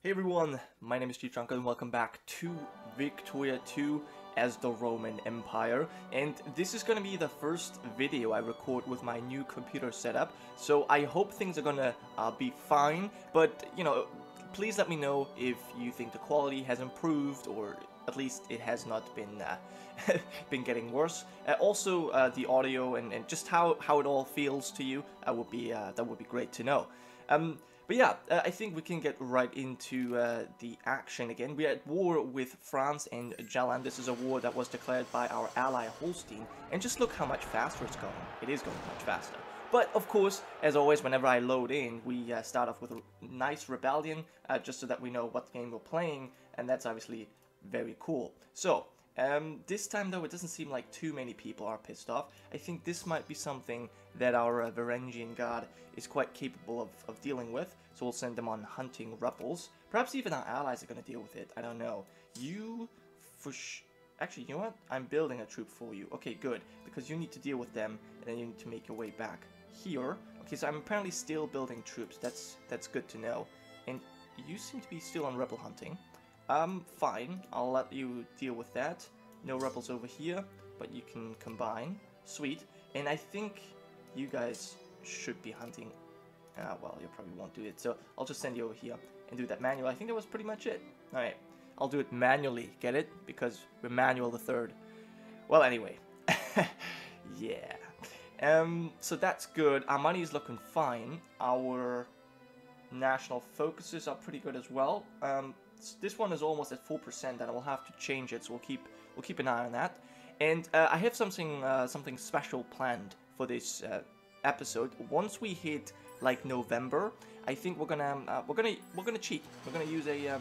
Hey everyone, my name is Gironca and welcome back to Victoria 2 as the Roman Empire. And this is gonna be the first video I record with my new computer setup, so I hope things are gonna be fine. But, you know, please let me know if you think the quality has improved, or at least it has not been been getting worse. Also, the audio and just how it all feels to you that would be great to know. But yeah, I think we can get right into the action again. We're at war with France and Jalan. This is a war that was declared by our ally Holstein, and just look how much faster it's going. It is going much faster. But of course, as always, whenever I load in, we start off with a nice rebellion, just so that we know what game we're playing, and that's obviously very cool. So, this time though, it doesn't seem like too many people are pissed off. I think this might be something that our Varangian god is quite capable of dealing with, so we'll send them on hunting rebels. Perhaps even our allies are going to deal with it, I don't know. Actually, you know what? I'm building a troop for you. Okay, good, because you need to deal with them, and then you need to make your way back here. Okay, so I'm apparently still building troops, that's good to know. And you seem to be still on rebel hunting. Fine, I'll let you deal with that. No rebels over here, but you can combine. Sweet. And I think you guys should be hunting. Well, you probably won't do it, so I'll just send you over here and do that manually. I think that was pretty much it. Alright, I'll do it manually, get it? Because we're manual the third. Well, anyway. Yeah. So that's good. Our money is looking fine. Our national focuses are pretty good as well. This one is almost at 4%, and I will have to change it, so we'll keep an eye on that. And I have something special planned for this episode. Once we hit like November, I think we're gonna cheat. We're gonna use a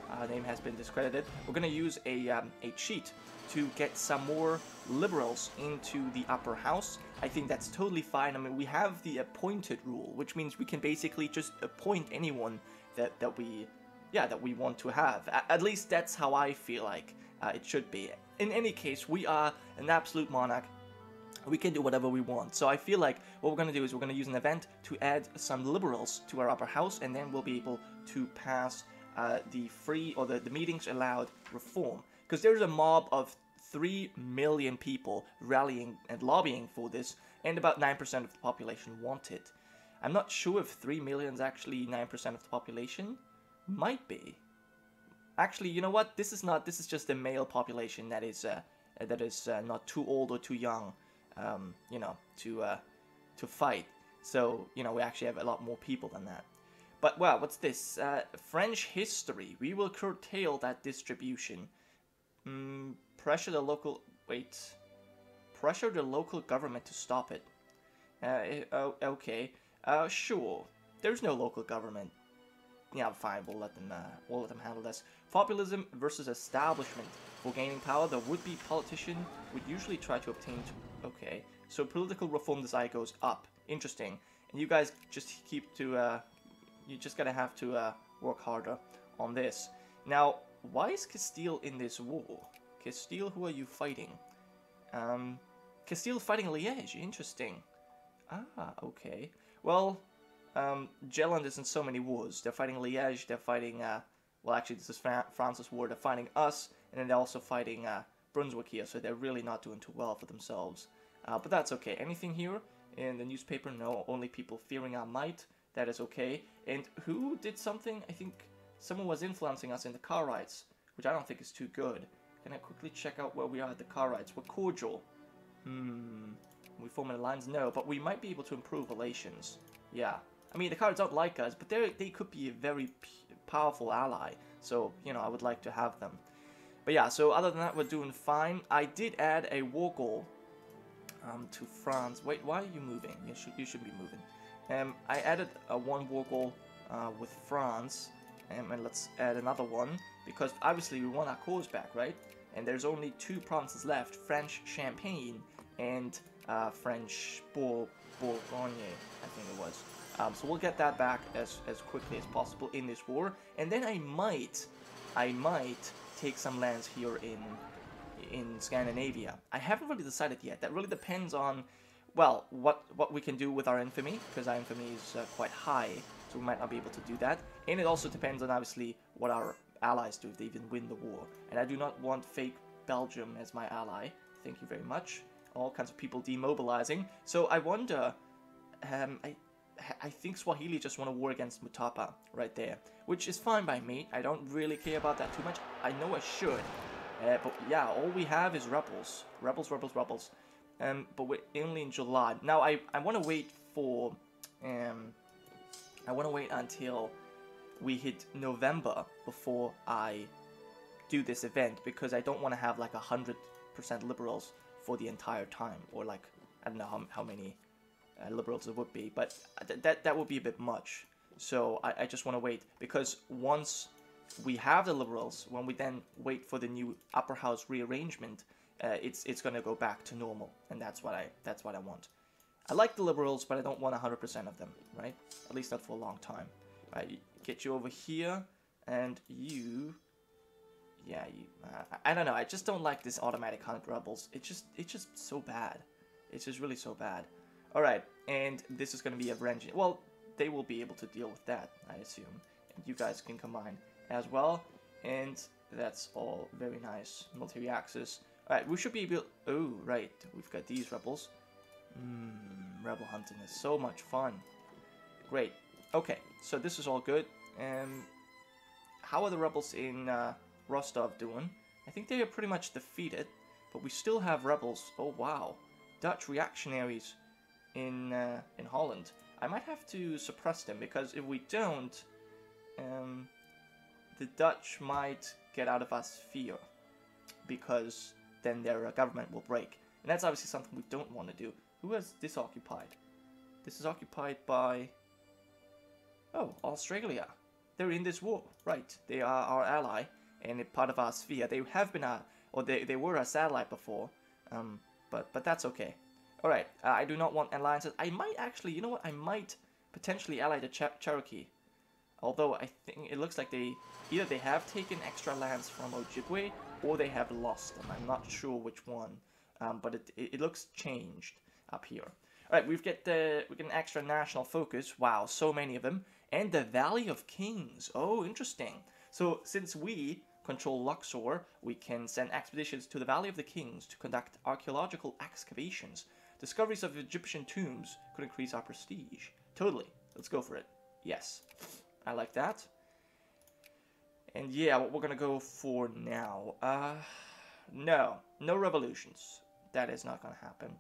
our name has been discredited. We're gonna use a cheat to get some more liberals into the upper house. I think that's totally fine. I mean, we have the appointed rule, which means we can basically just appoint anyone that we want to have. At least that's how I feel like it should be. In any case, we are an absolute monarch. We can do whatever we want. So I feel like what we're going to do is we're going to use an event to add some liberals to our upper house, and then we'll be able to pass the free, or the meetings allowed reform. Because there's a mob of 3 million people rallying and lobbying for this, and about 9% of the population want it. I'm not sure if 3 million is actually 9% of the population. Might be. Actually, you know what? This is just the male population that is not too old or too young, you know, to fight. So, you know, we actually have a lot more people than that. But, well, what's this? French history. We will curtail that distribution. Pressure the local... Wait. Pressure the local government to stop it. Okay. Sure. There's no local government. Yeah, fine. We'll let them handle this. Populism versus establishment. For gaining power, the would-be politician would usually try to obtain... Okay. So political reform desire goes up. Interesting. And you guys just keep to... you just gotta have to work harder on this. Now, why is Castile in this war? Castile, who are you fighting? Castile fighting Liège. Interesting. Ah, okay. Well, Jalan is in so many wars. They're fighting Liège, they're fighting, well, actually, this is France's war. They're fighting us, and then they're also fighting Brunswick here, so they're really not doing too well for themselves. But that's okay. Anything here in the newspaper? No, only people fearing our might. That is okay. And who did something? I think someone was influencing us in the car rides, which I don't think is too good. Can I quickly check out where we are at the car rides? We're cordial. We form an alliance? No, but we might be able to improve relations. Yeah. I mean, the cards don't like us, but they could be a very powerful ally. So, you know, I would like to have them. But yeah, so other than that, we're doing fine. I did add a war goal to France. Wait, why are you moving? You should be moving. I added a one war goal with France. And let's add another one, because obviously we want our cores back, right? And there's only 2 provinces left, French Champagne and French Bourgogne, I think it was. So we'll get that back as quickly as possible in this war, and then I might take some lands here in Scandinavia. I haven't really decided yet. That really depends on, well, what we can do with our infamy, because our infamy is quite high. so we might not be able to do that. And it also depends on, obviously, what our allies do, if they even win the war. And I do not want fake Belgium as my ally. Thank you very much. All kinds of people demobilizing. So I wonder, I think Swahili just want to war against Mutapa right there, which is fine by me. I don't really care about that too much. I know I should, but yeah, all we have is rebels. Rebels. But we're only in July. Now I want to wait for, I want to wait until we hit November before I do this event, because I don't want to have like 100% liberals for the entire time, or like, I don't know how many liberals it would be, but that would be a bit much. So I just want to wait, because once we have the liberals, when we then wait for the new upper house rearrangement, it's going to go back to normal, and that's what I want. I like the liberals, but I don't want 100% of them, right? At least not for a long time. Right, get you over here, and you, yeah, I don't know. I just don't like this automatic hunt rebels. It's just so bad. It's just really so bad. All right, and this is going to be a Varangian. Well, they will be able to deal with that, I assume. And you guys can combine as well, and that's all very nice. Military access. All right, we should be able. Oh, right, we've got these rebels. Rebel hunting is so much fun. Great. Okay, so this is all good. How are the rebels in Rostov doing? I think they are pretty much defeated, but we still have rebels. Oh wow, Dutch reactionaries in Holland. I might have to suppress them, because if we don't, the Dutch might get out of our sphere, because then their government will break, and that's obviously something we don't want to do. Who has this occupied? This is occupied by, oh, Australia. They're in this war, right? They are our ally and a part of our sphere. They have been our, or they were our satellite before, but that's okay. All right, I do not want alliances. I might actually, you know what? I might potentially ally the Cherokee. Although I think it looks like either they have taken extra lands from Ojibwe, or they have lost them. I'm not sure which one, but it looks changed up here. All right, we get an extra national focus. Wow, so many of them. And the Valley of Kings. Oh, interesting. So since we control Luxor, we can send expeditions to the Valley of the Kings to conduct archaeological excavations. Discoveries of Egyptian tombs could increase our prestige. Totally. Let's go for it. Yes. I like that. And yeah, what we're gonna go for now. No revolutions. That is not gonna happen.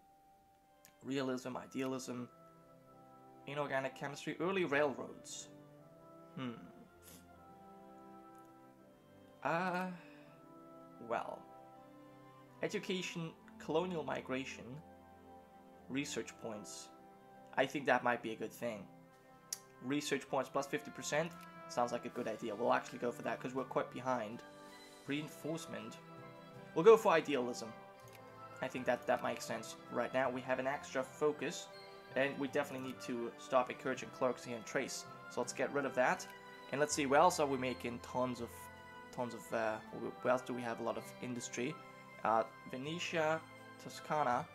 Realism, idealism, inorganic chemistry, early railroads. Well, education, colonial migration, research points. I think that might be a good thing. Research points plus 50% sounds like a good idea. We'll actually go for that, because we're quite behind. Reinforcement. We'll go for idealism. I think that makes sense. Right now we have an extra focus, and we definitely need to stop encouraging clerks here and trace. So let's get rid of that. And let's see, where else are we making tons of where else do we have a lot of industry? Venetia, Toscana,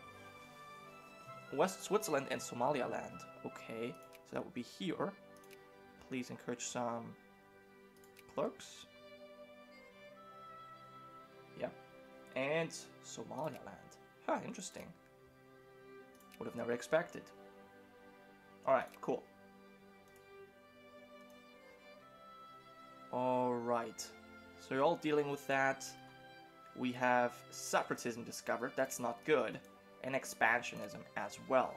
West Switzerland, and Somaliland. Okay, so that would be here. Please encourage some clerks. Yeah, and Somaliland. Huh, interesting. Would have never expected. Alright, cool. Alright. So you're all dealing with that. We have separatism discovered. That's not good. And expansionism as well.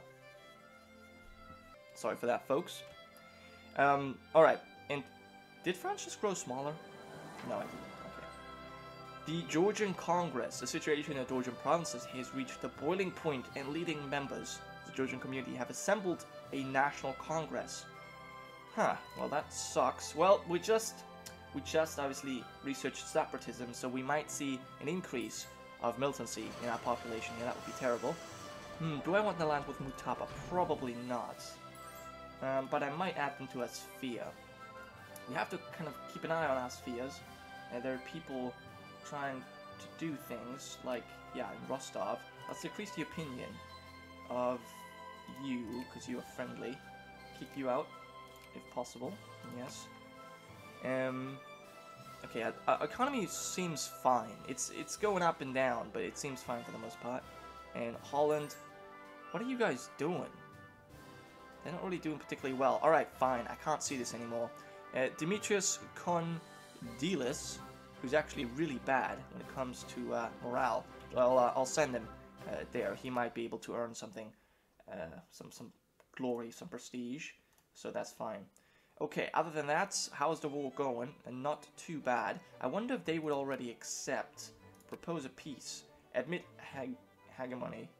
Sorry for that, folks. Alright. And did France just grow smaller? No, I didn't. The Georgian Congress, the situation in the Georgian provinces has reached the boiling point, and leading members of the Georgian community have assembled a national congress. Huh, well that sucks. Well, we just obviously researched separatism, so we might see an increase of militancy in our population. Yeah, that would be terrible. Do I want the land with Mutapa? Probably not. But I might add them to a sphere. We have to kind of keep an eye on our spheres. There are people trying to do things like, yeah, in Rostov. Let's decrease the opinion of you, because you are friendly. Kick you out. if possible. Yes. Okay, economy seems fine. It's going up and down, but it seems fine for the most part. And Holland, what are you guys doing? They're not really doing particularly well. Alright, fine. I can't see this anymore. Demetrius Condilis, who's actually really bad when it comes to morale. Well, I'll send him there. He might be able to earn something, some glory, some prestige. So that's fine. Okay, other than that, how's the war going? And not too bad. I wonder if they would already accept, propose a peace, admit hegemony.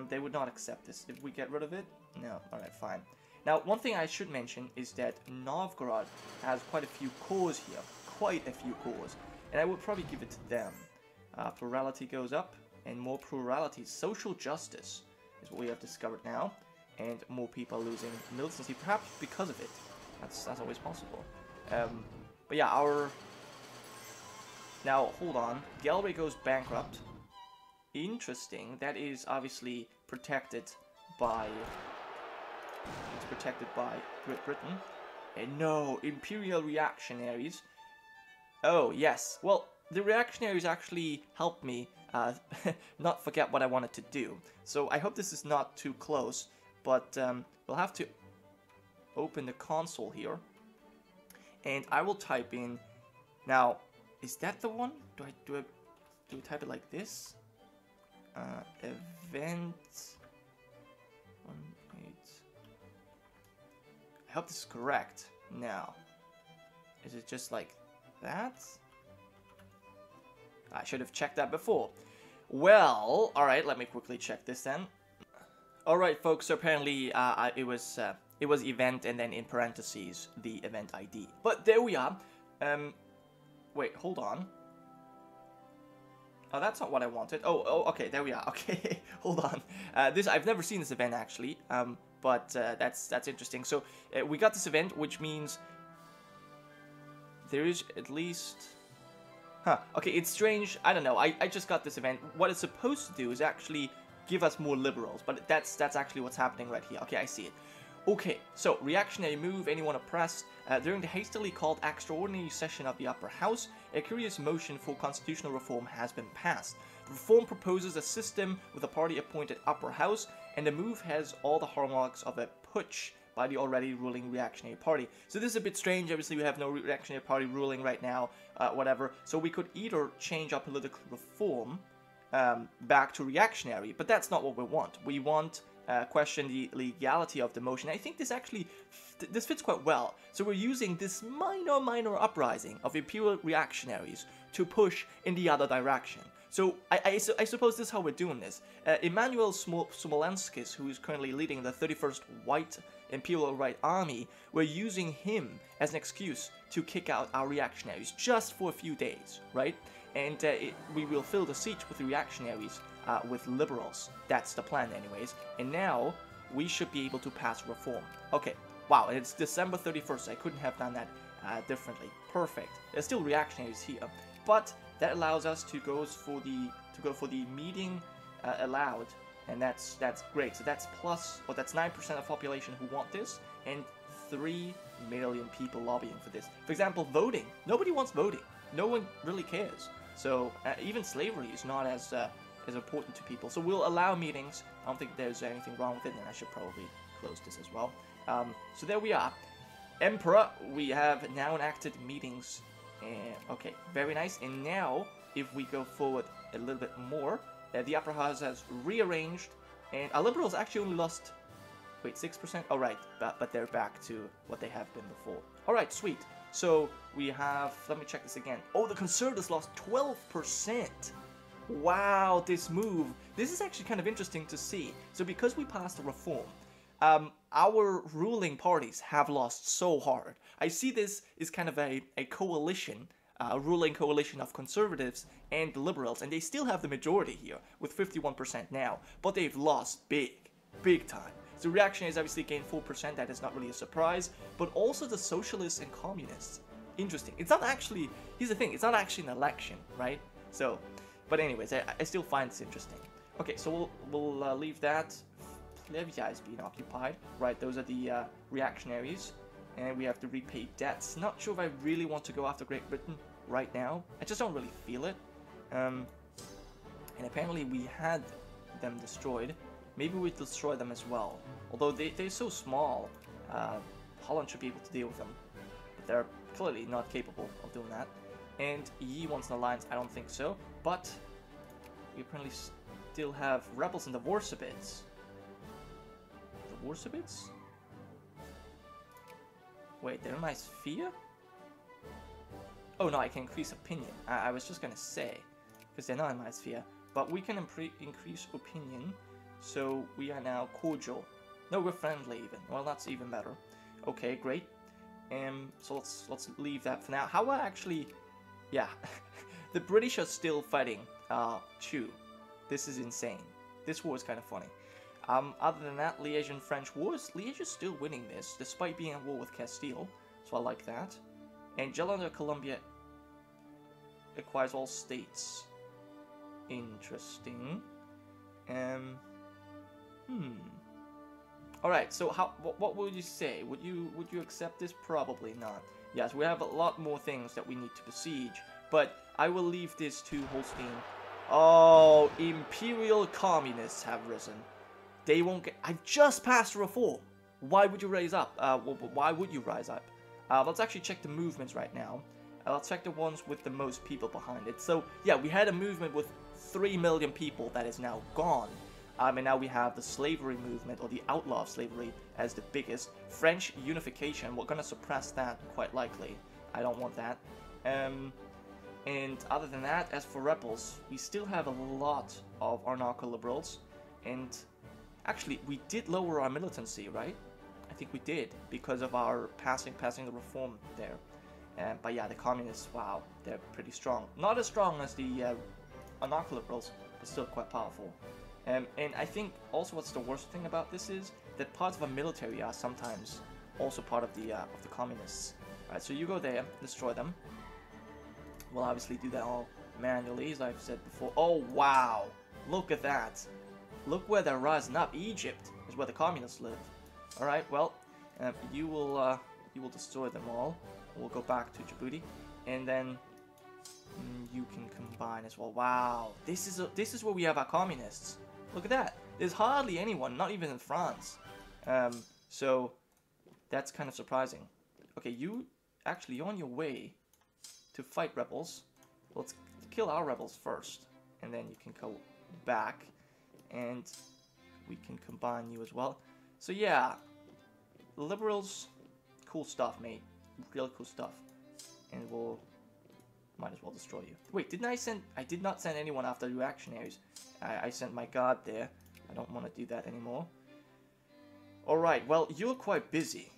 They would not accept this. Did we get rid of it? No. Alright, fine. Now, one thing I should mention is that Novgorod has quite a few cores here. Quite a few cores. And I would probably give it to them. Plurality goes up, and more plurality. Social justice is what we have discovered now. And more people are losing militancy, perhaps because of it. That's always possible. But yeah, now, hold on. Galway goes bankrupt. Interesting. That is obviously protected by... It's protected by Great Britain. And no, Imperial Reactionaries. Oh, yes. Well, the reactionaries actually helped me not forget what I wanted to do. So I hope this is not too close. But we'll have to open the console here, and I will type in. Now, is that the one? Do I type it like this? Event 18. I hope this is correct. Now, is it just like that? I should have checked that before. Well, all right. Let me quickly check this then. All right, folks. So apparently, it was event and then in parentheses the event ID. But there we are. Wait, hold on. Oh, that's not what I wanted. Oh, okay, there we are. Okay, hold on. I've never seen this event actually. But that's interesting. So we got this event, which means there is at least. Huh. Okay, it's strange. I don't know. I just got this event. What it's supposed to do is actually give us more liberals, but that's actually what's happening right here. Okay, I see it. Okay, so reactionary move, anyone oppressed. During the hastily called extraordinary session of the Upper House, a curious motion for constitutional reform has been passed. The reform proposes a system with a party-appointed Upper House, and the move has all the hallmarks of a putsch by the already ruling reactionary party. So this is a bit strange. Obviously, we have no reactionary party ruling right now, whatever. So we could either change our political reform back to reactionary, but that's not what we want. We want question the legality of the motion. I think this actually this fits quite well. So we're using this minor uprising of imperial reactionaries to push in the other direction. So I suppose this is how we're doing this. Emmanuel Smolenskis, who is currently leading the 31st White Imperial Right Army, we're using him as an excuse to kick out our reactionaries just for a few days, right? And we will fill the seat with the reactionaries with liberals. That's the plan anyways. And now we should be able to pass reform. Okay, wow, and it's December 31st. So I couldn't have done that differently. Perfect. There's still reactionaries here, but that allows us to go for the meeting allowed, and that's great. So that's that's 9% of population who want this, and 3 million people lobbying for this. For example, voting. Nobody wants voting. No one really cares. So even slavery is not as important to people. So we'll allow meetings. I don't think there's anything wrong with it, and I should probably close this as well. So there we are. Emperor, we have now enacted meetings. Okay, very nice. And now, if we go forward a little bit more, the Upper House has rearranged, and our liberals actually only lost, wait, 6%? Oh, right, but they're back to what they have been before. All right, sweet. So we have, let me check this again. Oh, the Conservatives lost 12%. Wow, this move. This is actually kind of interesting to see. So because we passed a reform, our ruling parties have lost so hard. I see this is kind of a coalition, a ruling coalition of conservatives and liberals, and they still have the majority here with 51% now, but they've lost big time. So reactionaries obviously gained 4%, that is not really a surprise, but also the socialists and communists. Interesting. It's not actually, here's the thing, it's not actually an election, right? So, but anyways, I still find this interesting. Okay, so we'll leave that. Plevia is being occupied, right? Those are the reactionaries, and we have to repay debts. Not sure if I really want to go after Great Britain right now. I just don't really feel it. And apparently we had them destroyed. Maybe we destroy them as well. Although they're so small, Holland should be able to deal with them. But they're clearly not capable of doing that. And Yi wants an alliance, I don't think so. But we apparently still have rebels in the Warsabids. The Warsabids? Wait, they're in my sphere? Oh no, I can increase opinion. I was just gonna say, because they're not in my sphere. But we can increase opinion, so we are now cordial. No, we're friendly even. Well, that's even better. Okay, great. So let's leave that for now. How about actually, yeah, the British are still fighting Chu. This is insane. This war is kind of funny. Other than that, Liège and French wars. Liège is still winning this, despite being at war with Castile, so I like that. And Jelena of Colombia acquires all states. Interesting. Alright, so what would you say? Would you accept this? Probably not. Yes, we have a lot more things that we need to besiege, but I will leave this to Holstein. Oh, Imperial Communists have risen. They won't get... I've just passed a reform. Why would you raise up? Why would you rise up? Let's actually check the movements right now. Let's check the ones with the most people behind it. So, yeah, we had a movement with 3 million people that is now gone. And now we have the slavery movement, or the outlaw of slavery, as the biggest. French unification, we're going to suppress that, quite likely. I don't want that. And other than that, as for rebels, we still have a lot of anarcho-liberals. And actually, we did lower our militancy, right? I think we did, because of our passing the reform there. But yeah, the communists, wow, they're pretty strong. Not as strong as the anarcho-liberals, but still quite powerful. And I think also what's the worst thing about this is that parts of our military are sometimes also part of the communists. Alright, so you go there, destroy them. We'll obviously do that all manually, as I've said before. Oh wow, look at that. Look where they're rising up. Egypt is where the communists live. Alright, well, you will destroy them all. We'll go back to Djibouti, and then you can combine as well. Wow, this is where we have our communists. Look at that. There's hardly anyone, not even in France. So that's kind of surprising. Okay, you're on your way to fight rebels. Let's kill our rebels first, and then you can go back, and we can combine you as well. So yeah, liberals, cool stuff, mate. Real cool stuff. And we'll might as well destroy you. Wait, didn't I send... I did not send anyone after reactionaries. I sent my guard there. I don't want to do that anymore. Alright, well, you're quite busy.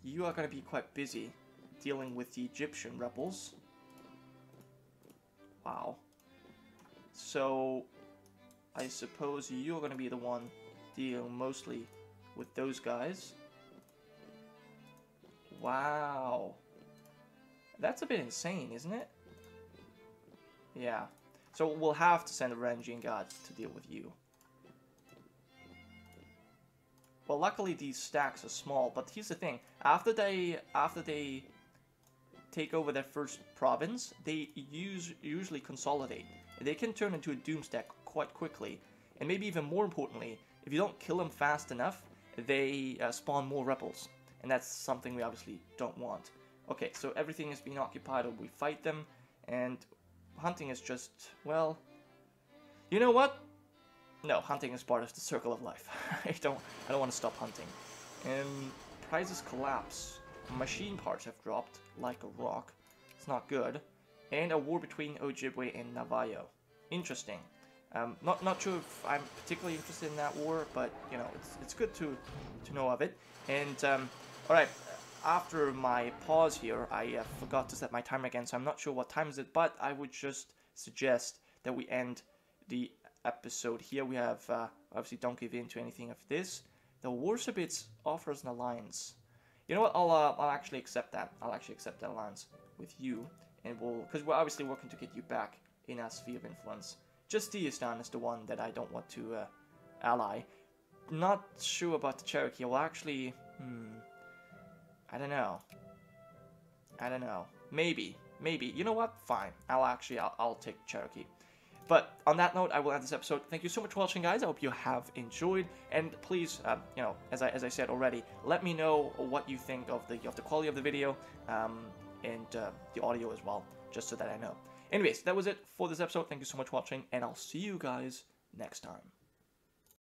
You are going to be quite busy dealing with the Egyptian rebels. Wow. So, I suppose you're going to be the one dealing mostly with those guys. Wow. That's a bit insane, isn't it? Yeah. So we'll have to send a Varangian guard to deal with you. Well, luckily these stacks are small, but here's the thing. After they take over their first province, they usually consolidate. They can turn into a doom stack quite quickly. And maybe even more importantly, if you don't kill them fast enough, they spawn more rebels. And that's something we obviously don't want. Okay, so everything is being occupied, or we fight them, and hunting is just, well, you know what? No, hunting is part of the circle of life. I don't want to stop hunting. Prices collapse. Machine parts have dropped like a rock. It's not good. And a war between Ojibwe and Navajo. Interesting. Not sure if I'm particularly interested in that war, but you know, it's good to know of it. And all right. After my pause here, I forgot to set my timer again, so I'm not sure what time is it, but I would just suggest that we end the episode here. We have, obviously don't give in to anything of this. The Warsabids offers an alliance. You know what, I'll actually accept that. I'll actually accept that alliance with you, and because we're obviously working to get you back in our sphere of influence. Just Diastan is the one that I don't want to ally. Not sure about the Cherokee. Well, actually, I don't know. Maybe. You know what? Fine. I'll take Cherokee. But on that note, I will end this episode. Thank you so much for watching, guys. I hope you have enjoyed. And please, you know, as I said already, let me know what you think of the quality of the video and the audio as well, just so that I know. Anyways, that was it for this episode. Thank you so much for watching, and I'll see you guys next time.